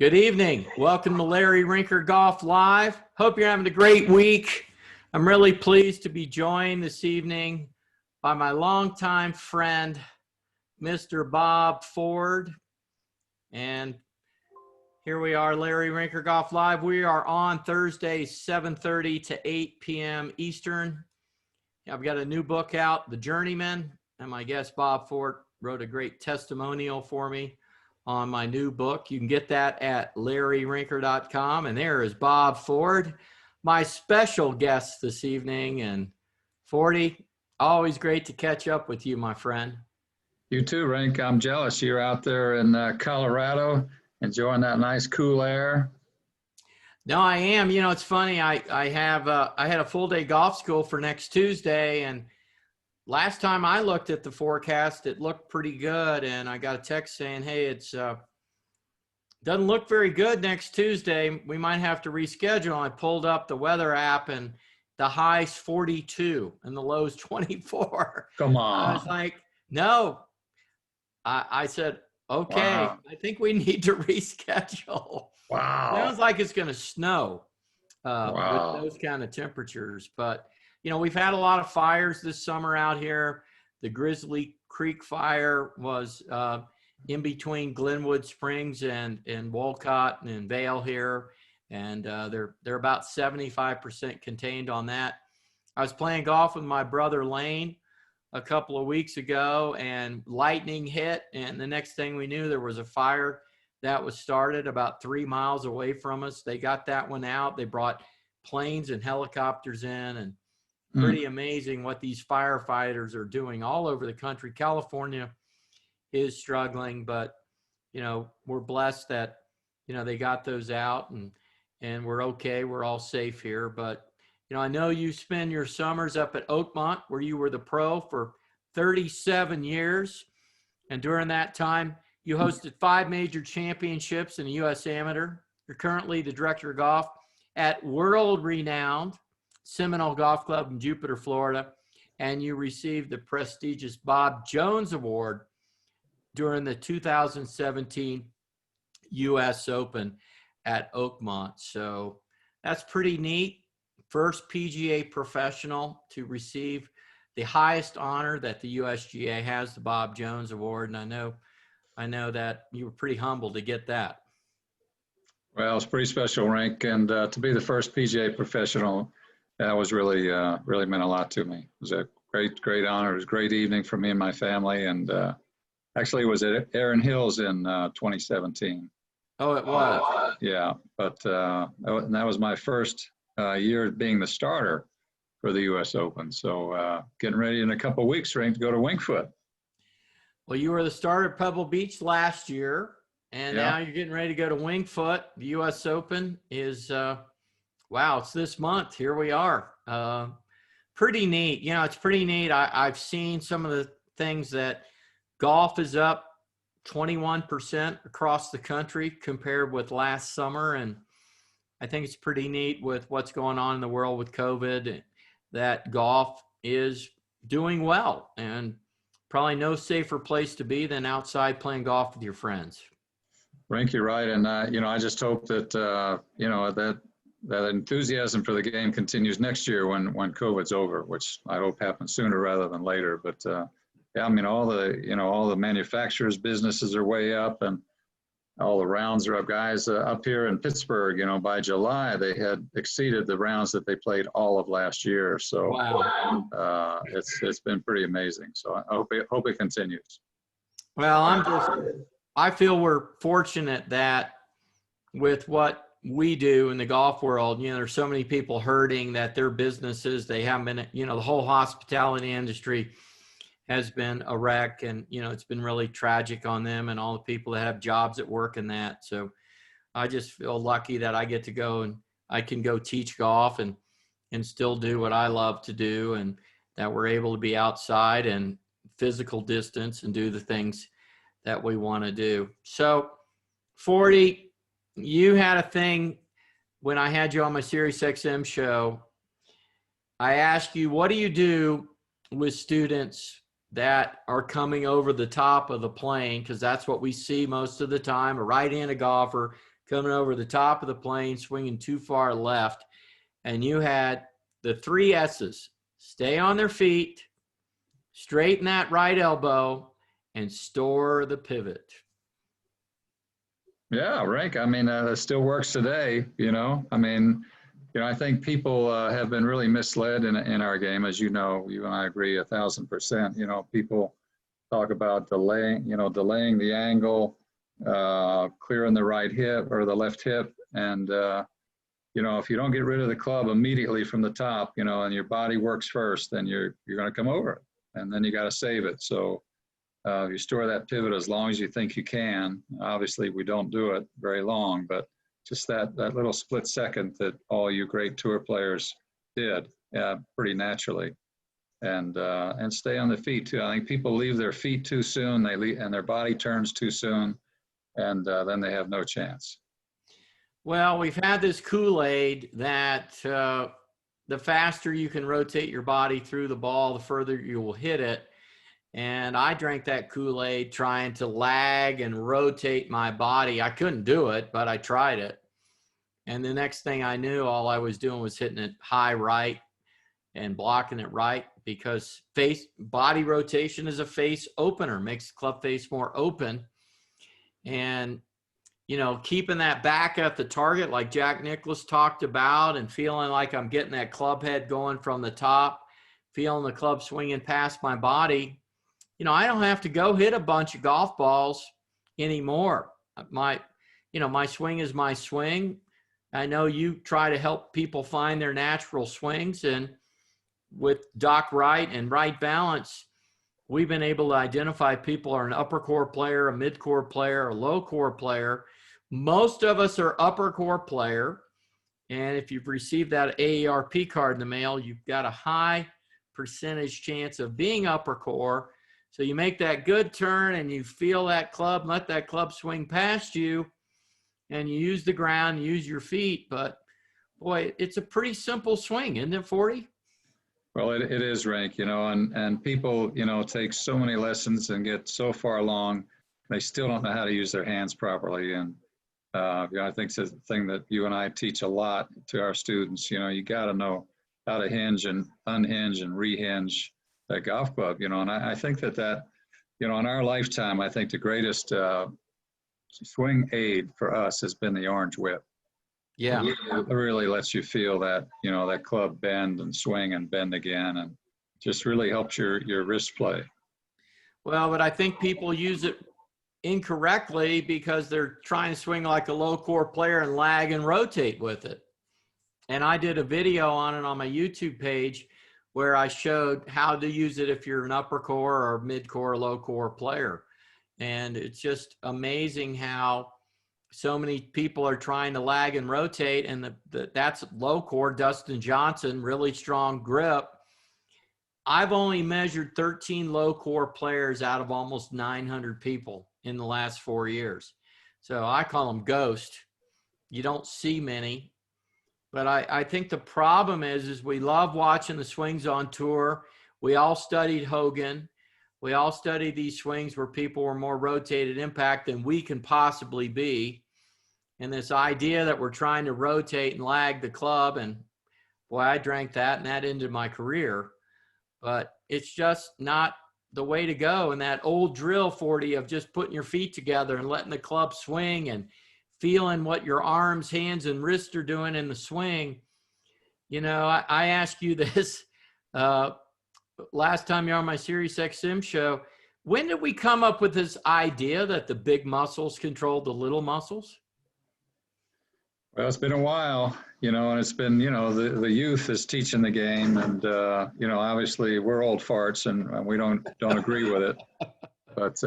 Good evening. Welcome to Larry Rinker Golf Live. Hope you're having a great week. I'm really pleased to be joined this evening by my longtime friend, Mr. Bob Ford. And here we are, Larry Rinker Golf Live. We are on Thursday, 7:30 to 8 p.m. Eastern. I've got a new book out, The Journeyman, and my guest, Bob Ford, wrote a great testimonial for me on my new book. You can get that at larryrinker.com. And there is Bob Ford, my special guest this evening. And Fordy, always great to catch up with you, my friend. You too, Rink. I'm jealous. You're out there in Colorado enjoying that nice cool air. No, I am. You know, it's funny. I had a full day golf school for next Tuesday, and last time I looked at the forecast, it looked pretty good, and I got a text saying, hey, it's doesn't look very good next Tuesday. We might have to reschedule. I pulled up the weather app, and the high's 42 and the low's 24. Come on. I was like, no. I said, okay, Wow. I think we need to reschedule. Wow. Sounds like it's going to snow Wow. with those kind of temperatures, but you know, we've had a lot of fires this summer out here. The Grizzly Creek fire was in between Glenwood Springs and Wolcott and Vale here, and they're about 75% contained on that. I was playing golf with my brother Lane a couple of weeks ago, and lightning hit, and the next thing we knew, there was a fire that was started about 3 miles away from us. They got that one out. They brought planes and helicopters in, and pretty amazing what these firefighters are doing all over the country. California is struggling, but you know, we're blessed that, you know, they got those out and we're okay. We're all safe here. But, you know, I know you spend your summers up at Oakmont, where you were the pro for 37 years. And during that time, you hosted 5 major championships in the U.S. Amateur. You're currently the director of golf at world-renowned Seminole Golf Club in Jupiter, Florida, and you received the prestigious Bob Jones Award during the 2017 U.S. Open at Oakmont. So that's pretty neat. First PGA professional to receive the highest honor that the USGA has, the Bob Jones Award, and I know that you were pretty humbled to get that. Well, it's pretty special, Rink, and to be the first PGA professional, that was really meant a lot to me. It was a great honor. It was a great evening for me and my family, and actually it was at Erin Hills in 2017. Oh, it was? Yeah, but that was my first year being the starter for the U.S. Open. So getting ready in a couple of weeks, Rink, to go to Winged Foot. Well, you were the starter at Pebble Beach last year, and now you're getting ready to go to Winged Foot. The U.S. Open is wow, it's this month. Here we are. Pretty neat. You know, it's pretty neat. I've seen some of the things that golf is up 21% across the country compared with last summer. And I think it's pretty neat with what's going on in the world with COVID, that golf is doing well, and probably no safer place to be than outside playing golf with your friends. Rink, you're right. And, you know, I just hope that, you know, that enthusiasm for the game continues next year when COVID's over, which I hope happens sooner rather than later. But yeah, I mean, all the manufacturers' businesses are way up, and all the rounds are up. Guys up here in Pittsburgh, you know, by July they had exceeded the rounds that they played all of last year. So wow. It's been pretty amazing. So I hope it continues. Well, I feel we're fortunate that with what we do in the golf world, you know, there's so many people hurting that their businesses, they haven't been, you know, the whole hospitality industry has been a wreck, and, you know, it's been really tragic on them and all the people that have jobs at work in that. So I just feel lucky that I get to go and I can go teach golf and still do what I love to do, and that we're able to be outside and physical distance and do the things that we want to do. So 40, you had a thing when I had you on my Sirius XM show. I asked you, what do you do with students that are coming over the top of the plane? Because that's what we see most of the time, a right-handed golfer coming over the top of the plane, swinging too far left. And you had the 3 S's: stay on their feet, straighten that right elbow, and store the pivot. Yeah, Rank. I mean, that still works today. I mean, I think people have been really misled in our game, as you know. You and I agree 1,000%. People talk about delaying the angle, clearing the right hip or the left hip, and if you don't get rid of the club immediately from the top, and your body works first, then you're going to come over it, and then you got to save it. So you store that pivot as long as you think you can. Obviously, we don't do it very long, but just that little split second that all you great tour players did pretty naturally. And stay on the feet too. I think people leave their feet too soon. And their body turns too soon, and then they have no chance. Well, we've had this Kool-Aid that the faster you can rotate your body through the ball, the further you will hit it. And I drank that Kool-Aid trying to lag and rotate my body. I couldn't do it, but I tried it. And the next thing I knew, all I was doing was hitting it high right and blocking it right, because body rotation is a face opener, makes the club face more open. And, keeping that back at the target like Jack Nicklaus talked about, and feeling like I'm getting that club head going from the top, feeling the club swinging past my body. I don't have to go hit a bunch of golf balls anymore. My swing is my swing. I know you try to help people find their natural swings, and with Doc Wright and Right Balance, we've been able to identify people are an upper core player, a mid core player, a low core player. Most of us are upper core player. And if you've received that AARP card in the mail, you've got a high percentage chance of being upper core. So you make that good turn and you feel that club, let that club swing past you, and you use the ground, use your feet. But boy, it's a pretty simple swing, isn't it, 40? Well, it is, Rank, and people, take so many lessons and get so far along, they still don't know how to use their hands properly. And, I think it's a thing that you and I teach a lot to our students. You got to know how to hinge and unhinge and rehinge that golf club, and I think that, in our lifetime, I think the greatest swing aid for us has been the orange whip. Yeah. It really lets you feel that, that club bend and swing and bend again, and just really helps your wrist play. Well, but I think people use it incorrectly because they're trying to swing like a low core player and lag and rotate with it. And I did a video on it on my YouTube page where I showed how to use it if you're an upper core or mid core, low core player. And it's just amazing how so many people are trying to lag and rotate, and that's low core. Dustin Johnson, really strong grip. I've only measured 13 low core players out of almost 900 people in the last 4 years. So I call them ghost. You don't see many. But I think the problem is we love watching the swings on tour. We all studied Hogan. We all studied these swings where people were more rotated impact than we can possibly be. And this idea that we're trying to rotate and lag the club, and boy, I drank that, and that ended my career. But it's just not the way to go. And that old drill 40 of just putting your feet together and letting the club swing and feeling what your arms, hands, and wrists are doing in the swing. I asked you this last time you're on my Sirius XM show. When did we come up with this idea that the big muscles control the little muscles? Well, it's been a while, and it's been, the youth is teaching the game, and, obviously we're old farts and we don't agree with it. But,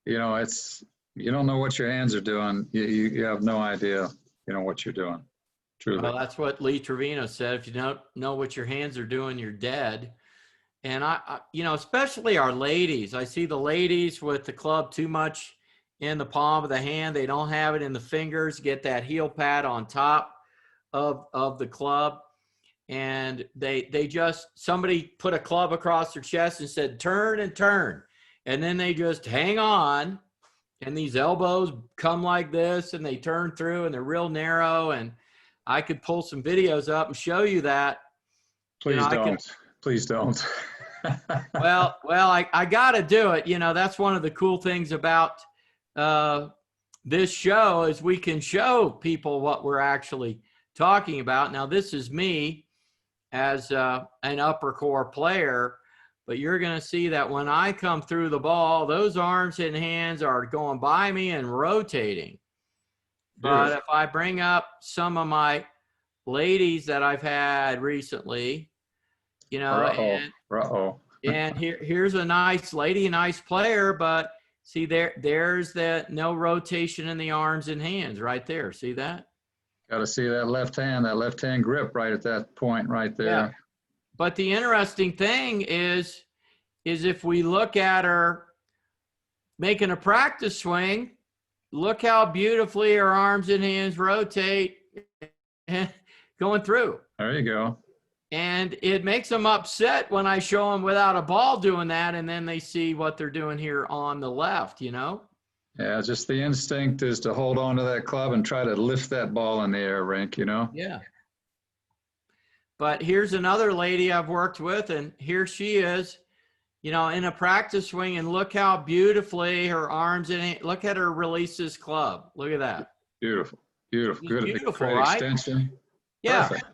it's, you don't know what your hands are doing. You have no idea, what you're doing. Truly. Well, that's what Lee Trevino said. If you don't know what your hands are doing, you're dead. And I especially our ladies, I see the ladies with the club too much in the palm of the hand. They don't have it in the fingers, get that heel pad on top of the club. And they just, somebody put a club across their chest and said, turn and turn. And then they just hang on and these elbows come like this and they turn through and they're real narrow. And I could pull some videos up and show you that. Please don't. Please don't. I got to do it. That's one of the cool things about this show is we can show people what we're actually talking about. Now, this is me as an upper core player, but you're going to see that when I come through the ball, those arms and hands are going by me and rotating. But if I bring up some of my ladies that I've had recently, and here's a nice lady, a nice player, but see there's the no rotation in the arms and hands right there. See that? Got to see that left hand grip right at that point right there. Yeah. But the interesting thing is if we look at her making a practice swing, look how beautifully her arms and hands rotate going through. There you go. And it makes them upset when I show them without a ball doing that, and then they see what they're doing here on the left, Yeah, just the instinct is to hold on to that club and try to lift that ball in the air, Rink, Yeah. But here's another lady I've worked with, and here she is, in a practice swing, and look how beautifully her arms and look at her release this club. Look at that. Beautiful. Beautiful. Good. Beautiful, great right? Extension. Yeah. Perfect.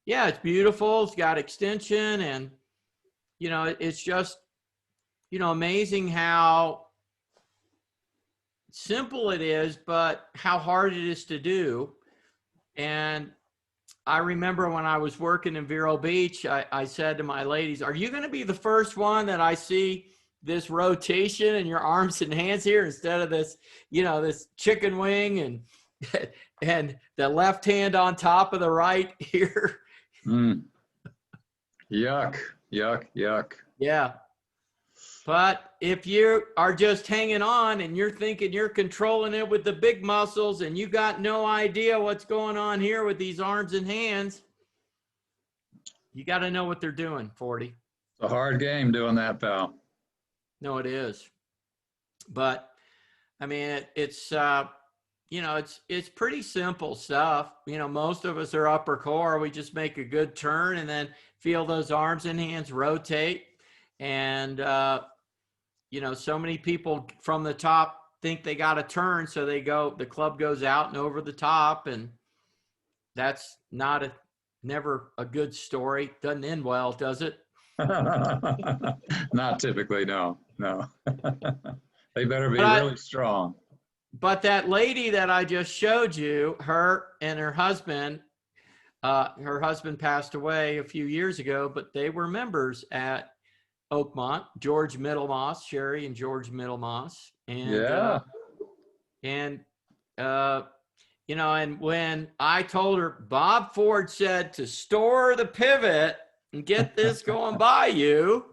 Yeah, it's beautiful. It's got extension, and, it's just, amazing how simple it is, but how hard it is to do. And I remember when I was working in Vero Beach, I said to my ladies, are you going to be the first one that I see this rotation in your arms and hands here instead of this, this chicken wing and the left hand on top of the right here? Yuck, yuck, yuck. Yeah. But if you are just hanging on and you're thinking you're controlling it with the big muscles and you got no idea what's going on here with these arms and hands, you got to know what they're doing, 40. It's a hard game doing that, pal. No, it is. But I mean, it's pretty simple stuff. Most of us are upper core. We just make a good turn and then feel those arms and hands rotate. And, so many people from the top think they got to turn. So the club goes out and over the top. And that's never a good story. Doesn't end well, does it? Not typically, no. They better be really strong. But that lady that I just showed you, her and her husband passed away a few years ago, but they were members at Oakmont, George Middlemoss, Sherry and George Middlemoss. And, and when I told her, Bob Ford said to store the pivot and get this going by you,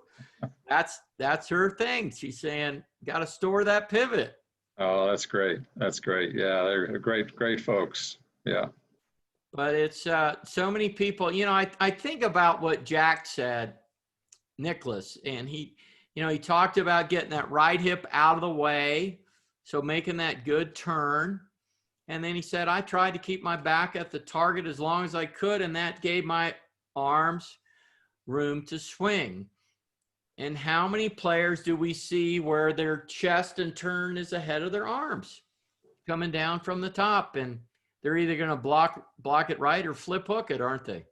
that's her thing. She's saying, got to store that pivot. Oh, that's great. That's great. Yeah, they're great folks. Yeah. But it's so many people, I think about what Jack said, Nicholas, and he talked about getting that right hip out of the way. So making that good turn. And then he said, I tried to keep my back at the target as long as I could. And that gave my arms room to swing. And how many players do we see where their chest and turn is ahead of their arms coming down from the top? And they're either going to block it right or flip hook it, aren't they?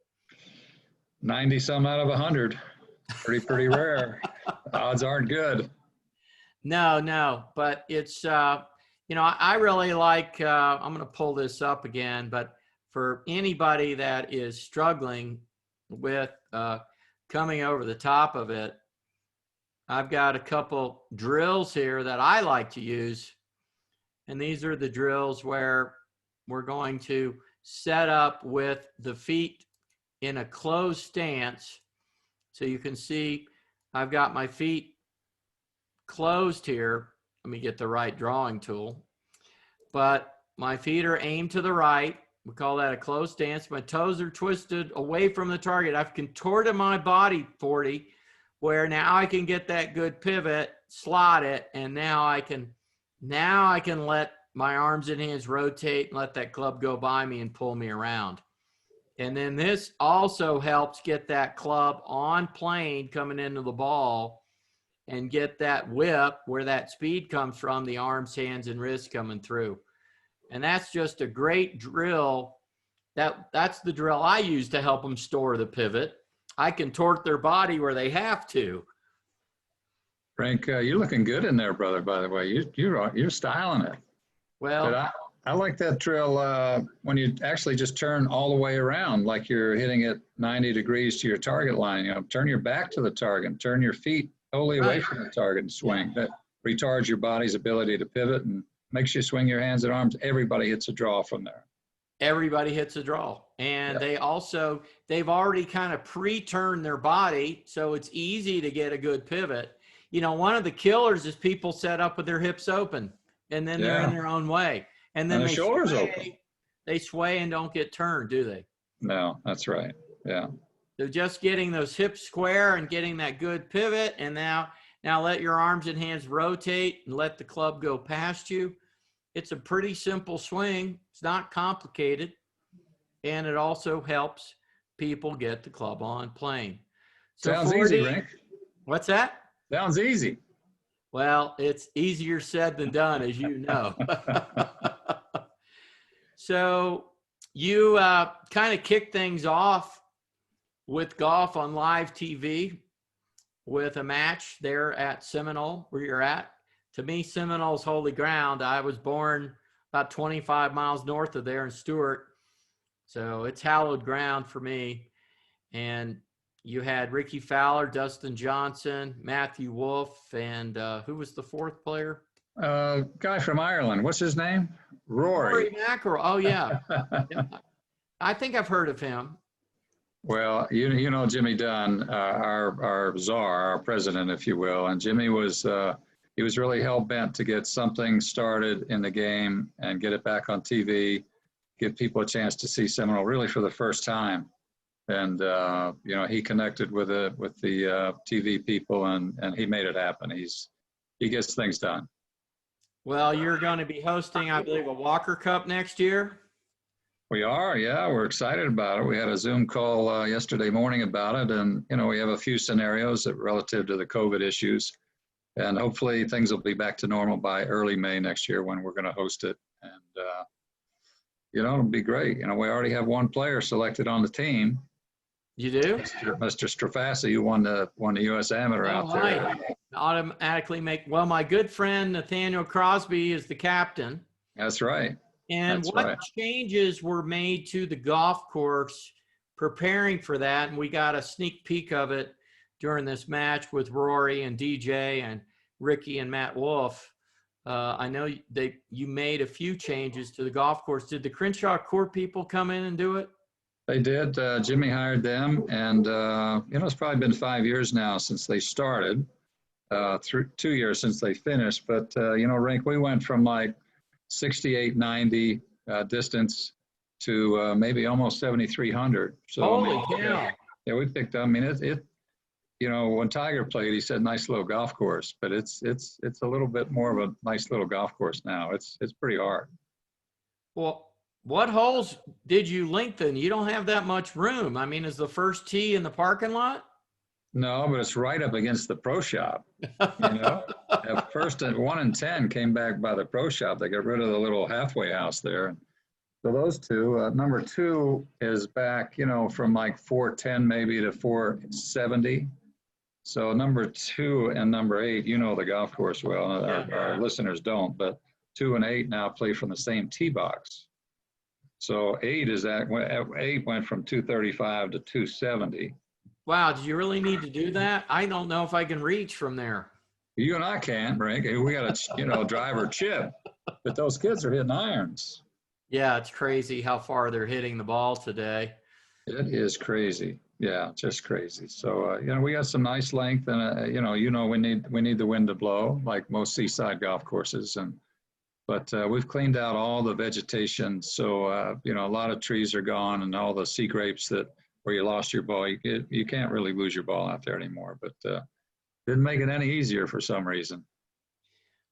90 some out of 100. Pretty rare. Odds aren't good. No, but it's, I really like, I'm going to pull this up again, but for anybody that is struggling with coming over the top of it, I've got a couple drills here that I like to use. And these are the drills where we're going to set up with the feet in a closed stance. So you can see I've got my feet closed here. Let me get the right drawing tool. But my feet are aimed to the right. We call that a closed stance. My toes are twisted away from the target. I've contorted my body 40, where now I can get that good pivot, slot it, and now I can Now I can let my arms and hands rotate and let that club go by me and pull me around. And then this also helps get that club on plane coming into the ball and get that whip where that speed comes from, the arms, hands, and wrists coming through. And that's just a great drill. That's the drill I use to help them store the pivot. I can torque their body where they have to. Frank, you're looking good in there, brother, by the way. You're styling it. But Well, I like that drill when you actually just turn all the way around, like you're hitting it 90 degrees to your target line. You know, turn your back to the target, turn your feet totally away right. from the target and swing. That retards your body's ability to pivot and makes you swing your hands and arms. Everybody hits a draw from there. Everybody hits a draw. And Yeah. they've already kind of pre-turned their body, so it's easy to get a good pivot. You know, one of the killers is people set up with their hips open, and then they're in Yeah. their own way. And then And the shoulders open. they sway and don't get turned, do they? No, that's right. Yeah. So just getting those hips square and getting that good pivot, and now let your arms and hands rotate and let the club go past you. It's a pretty simple swing. It's not complicated, and it also helps people get the club on plane. So Sounds easy, Rink. what's that? Sounds easy. Well, it's easier said than done, as you know. So you kind of kick things off with golf on live TV with a match there at Seminole, where you're at. To me, Seminole's holy ground. I was born about 25 miles north of there in Stewart, so it's hallowed ground for me. And you had Ricky Fowler, Dustin Johnson, Matthew Wolff, and who was the fourth player? Guy from Ireland. What's his name? Rory. McIlroy. Oh, yeah. I think I've heard of him. Well, you know Jimmy Dunn, our czar, our president, if you will, and Jimmy was he was really hell bent to get something started in the game and get it back on TV, give people a chance to see Seminole really for the first time, and you know he connected with the TV people and he made it happen. He gets things done. Well, you're going to be hosting, I believe, a Walker Cup next year. We are, yeah, we're excited about it. We had a Zoom call yesterday morning about it, and you know we have a few scenarios that relative to the COVID issues, and hopefully things will be back to normal by early May next year when we're going to host it. And you know it'll be great. You know we already have one player selected on the team. You do? Mr. Strafassi, who won the U.S. Amateur out there. Right. Automatically my good friend Nathaniel Crosby is the captain. That's right. And That's what right. changes were made to the golf course preparing for that? And we got a sneak peek of it during this match with Rory and DJ and Ricky and Matt Wolff. I know you made a few changes to the golf course. Did the Crenshaw Court people come in and do it? They did. Jimmy hired them, and you know it's probably been 5 years now since they started. Through 2 years since they finished. But you know, Rink, we went from like 68, 90 distance to maybe almost 7,300. So Holy cow! Yeah, we picked up. I mean, it. You know, when Tiger played, he said nice little golf course, but it's a little bit more of a nice little golf course now. It's pretty hard. Well, what holes did you lengthen? You don't have that much room. I mean, is the first tee in the parking lot? No, but it's right up against the pro shop. You know, at first at 1 and 10 came back by the pro shop. They got rid of the little halfway house there. So those two, number 2 is back, you know, from like 410 maybe to 470. So number 2 and number 8, you know the golf course well. Our listeners don't, but 2 and 8 now play from the same tee box. So 8 went from 235 to 270. Wow, did you really need to do that? I don't know if I can reach from there. You and I can't, Frank. We got to, you know, drive or chip. But those kids are hitting irons. Yeah, it's crazy how far they're hitting the ball today. It is crazy. Yeah, just crazy. So, you know, we got some nice length, and you know, we need the wind to blow like most seaside golf courses, but we've cleaned out all the vegetation. So, you know, a lot of trees are gone, and all the sea grapes where you lost your ball, you can't really lose your ball out there anymore. But didn't make it any easier for some reason.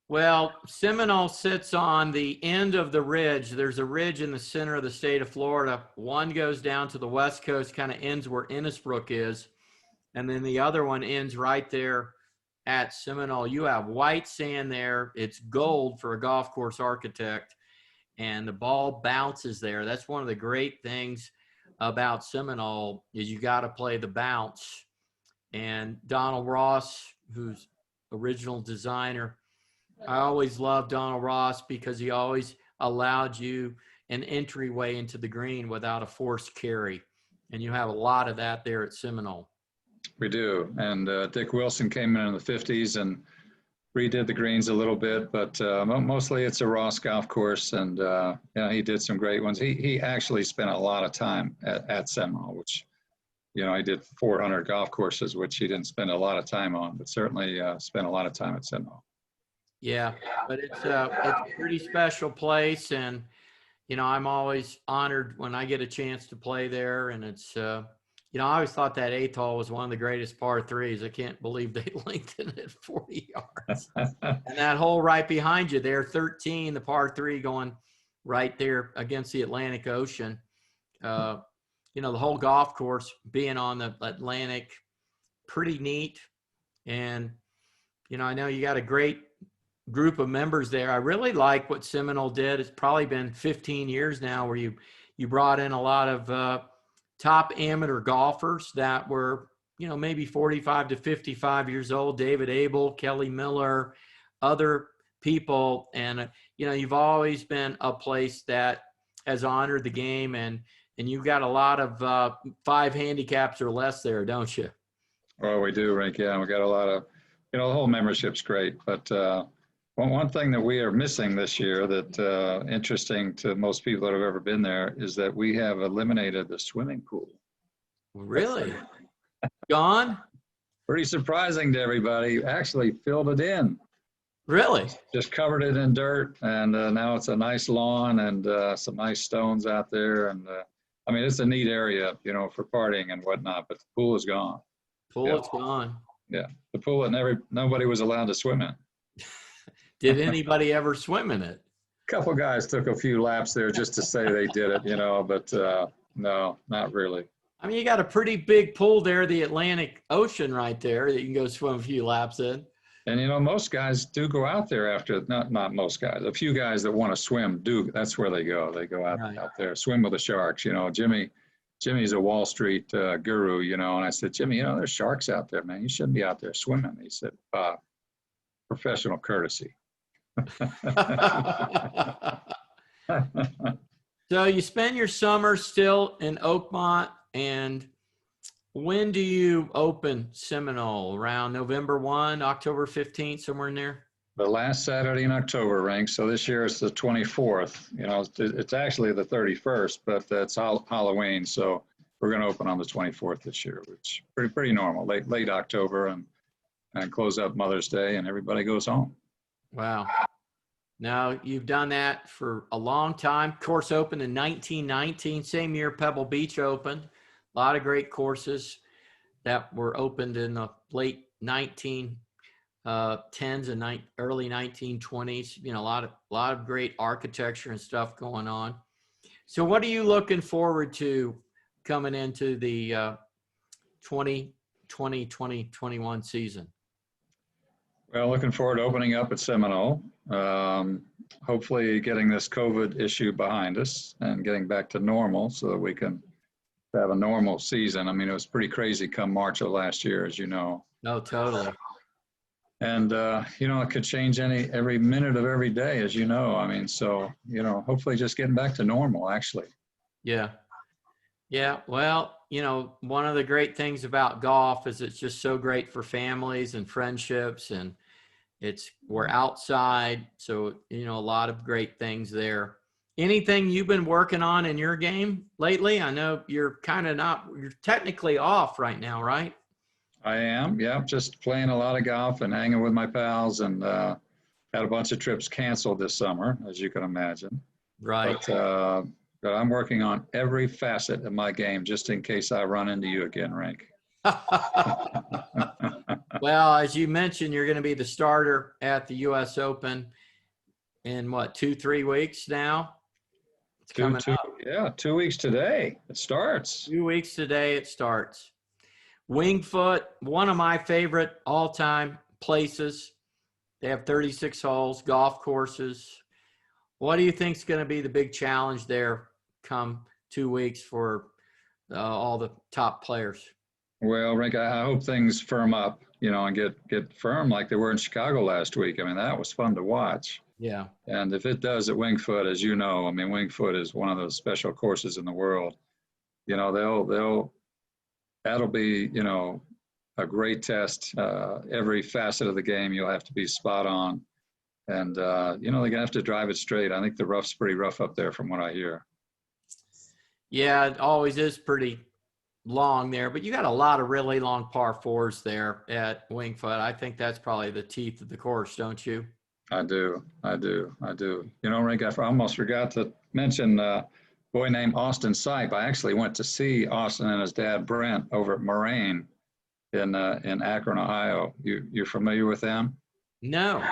Well, Seminole sits on the end of the ridge. There's a ridge in the center of the state of Florida. One goes down to the west coast, kind of ends where Innisbrook is. And then the other one ends right there at Seminole. You have white sand there. It's gold for a golf course architect. And the ball bounces there. That's one of the great things about Seminole is you got to play the bounce. And Donald Ross, who's original designer, I always loved Donald Ross because he always allowed you an entryway into the green without a forced carry. And you have a lot of that there at Seminole. We do. And Dick Wilson came in the 50s and redid the greens a little bit, but mostly it's a Ross golf course. And yeah, he did some great ones. He actually spent a lot of time at Seminole, which, you know, he did 400 golf courses, which he didn't spend a lot of time on, but certainly spent a lot of time at Seminole. Yeah, but it's a pretty special place, and you know I'm always honored when I get a chance to play there. And it's you know I always thought that eighth hole was one of the greatest par threes. I can't believe they lengthened it 40 yards. And that hole right behind you there, 13, the par three going right there against the Atlantic Ocean. You know the whole golf course being on the Atlantic, pretty neat. And you know I know you got a great group of members there. I really like what Seminole did. It's probably been 15 years now where you brought in a lot of top amateur golfers that were, you know, maybe 45 to 55 years old, David Abel, Kelly Miller, other people. And, you know, you've always been a place that has honored the game, and you've got a lot of 5 handicaps or less there, don't you? Well, we do, Rink. Yeah, we got a lot of, you know, the whole membership's great, but one thing that we are missing this year that interesting to most people that have ever been there is that we have eliminated the swimming pool. Really? Gone? Pretty surprising to everybody. Actually filled it in. Really? Just covered it in dirt, and now it's a nice lawn and some nice stones out there. And I mean, it's a neat area, you know, for partying and whatnot, but the pool is gone. Pool is gone. Yeah, the pool that nobody was allowed to swim in. Did anybody ever swim in it? A couple guys took a few laps there just to say they did it, you know, but no, not really. I mean, you got a pretty big pool there, the Atlantic Ocean right there, that you can go swim a few laps in. And, you know, most guys do go out there after, not most guys, a few guys that want to swim do, that's where they go. They go out there, swim with the sharks. You know, Jimmy's a Wall Street guru, you know, and I said, Jimmy, you know, there's sharks out there, man. You shouldn't be out there swimming. He said, professional courtesy. So you spend your summer still in Oakmont, and when do you open Seminole? Around November 1, October 15th, somewhere in there? The last Saturday in October, Rink. So this year it's the 24th. You know, it's actually the 31st, but that's Halloween. So we're going to open on the 24th this year, which is pretty normal. Late October, and close up Mother's Day, and everybody goes home. Wow. Now, you've done that for a long time. Course opened in 1919, same year Pebble Beach opened. A lot of great courses that were opened in the late 1910s and early 1920s. You know, a lot of great architecture and stuff going on. So what are you looking forward to coming into the 2020-2021 season? Well, looking forward to opening up at Seminole. Hopefully getting this COVID issue behind us and getting back to normal so that we can have a normal season. I mean, it was pretty crazy come March of last year, as you know. No, totally. And, you know, it could change every minute of every day, as you know. I mean, so, you know, hopefully just getting back to normal, actually. Yeah. Yeah. Well, you know, one of the great things about golf is it's just so great for families and friendships, and we're outside. So, you know, a lot of great things there. Anything you've been working on in your game lately? I know you're you're technically off right now, right? I am. Yeah. Just playing a lot of golf and hanging with my pals, and had a bunch of trips canceled this summer, as you can imagine. Right. But I'm working on every facet of my game just in case I run into you again, Rank. Well, as you mentioned, you're going to be the starter at the U.S. Open in what, 2-3 weeks now? It's coming up. Yeah, 2 weeks today. It starts. 2 weeks today it starts. Winged Foot, one of my favorite all-time places. They have 36 holes, golf courses. What do you think is going to be the big challenge there come 2 weeks for all the top players? Well, Rick, I hope things firm up, and get firm like they were in Chicago last week. I mean, that was fun to watch. Yeah. And if it does at Winged Foot, as you know, I mean, Winged Foot is one of those special courses in the world. That'll be, a great test. Every facet of the game, you'll have to be spot on. And, they're going to have to drive it straight. I think the rough's pretty rough up there from what I hear. Yeah, it always is pretty long there, but you got a lot of really long par fours there at Winged Foot. I think that's probably the teeth of the course, don't you? I do. Rink, I almost forgot to mention a boy named Austin Sipe. I actually went to see Austin and his dad, Brent, over at Moraine in Akron, Ohio. You're familiar with them? No.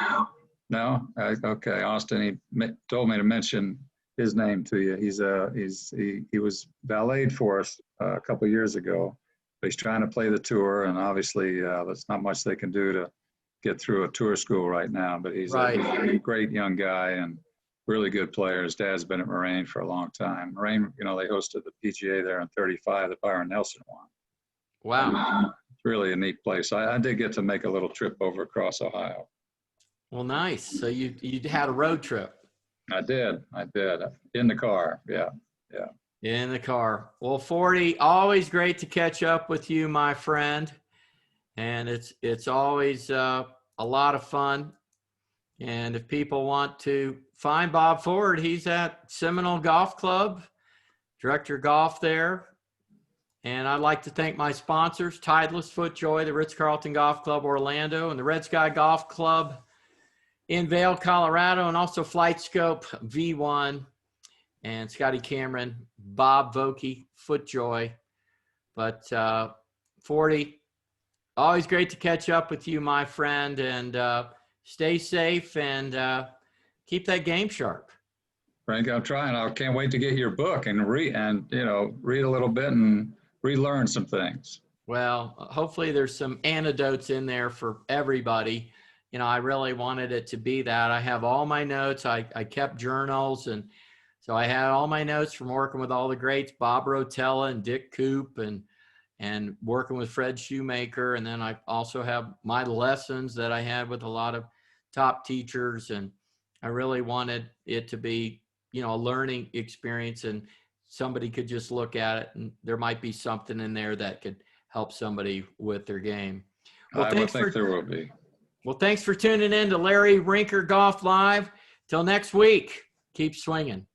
No? Okay. Austin, he told me to mention his name to you. He was valeted for us a couple of years ago. But he's trying to play the tour, and obviously there's not much they can do to get through a tour school right now. But he's a great young guy and really good player. His dad's been at Moraine for a long time. Moraine, they hosted the PGA there in '35 that Byron Nelson won. Wow. It's really a neat place. I did get to make a little trip over across Ohio. Well, nice. So you had a road trip. I did. In the car. Yeah. In the car. Well, 40, always great to catch up with you, my friend. And it's always a lot of fun. And if people want to find Bob Ford, he's at Seminole Golf Club, director of golf there. And I'd like to thank my sponsors, Titleist, FootJoy, the Ritz-Carlton Golf Club Orlando, and the Red Sky Golf Club in Vail, Colorado, and also FlightScope V1 and Scotty Cameron, Bob Vokey, FootJoy. But 40, always great to catch up with you, my friend, and stay safe and keep that game sharp. Frank, I'm trying. I can't wait to get your book and read a little bit and relearn some things. Well, hopefully there's some anecdotes in there for everybody. I really wanted it to be that. I have all my notes. I kept journals, and so I had all my notes from working with all the greats, Bob Rotella and Dick Coop, and working with Fred Shoemaker. And then I also have my lessons that I had with a lot of top teachers. And I really wanted it to be, a learning experience, and somebody could just look at it and there might be something in there that could help somebody with their game. Well, I would think there will be. Well, thanks for tuning in to Larry Rinker Golf Live. Till next week, keep swinging.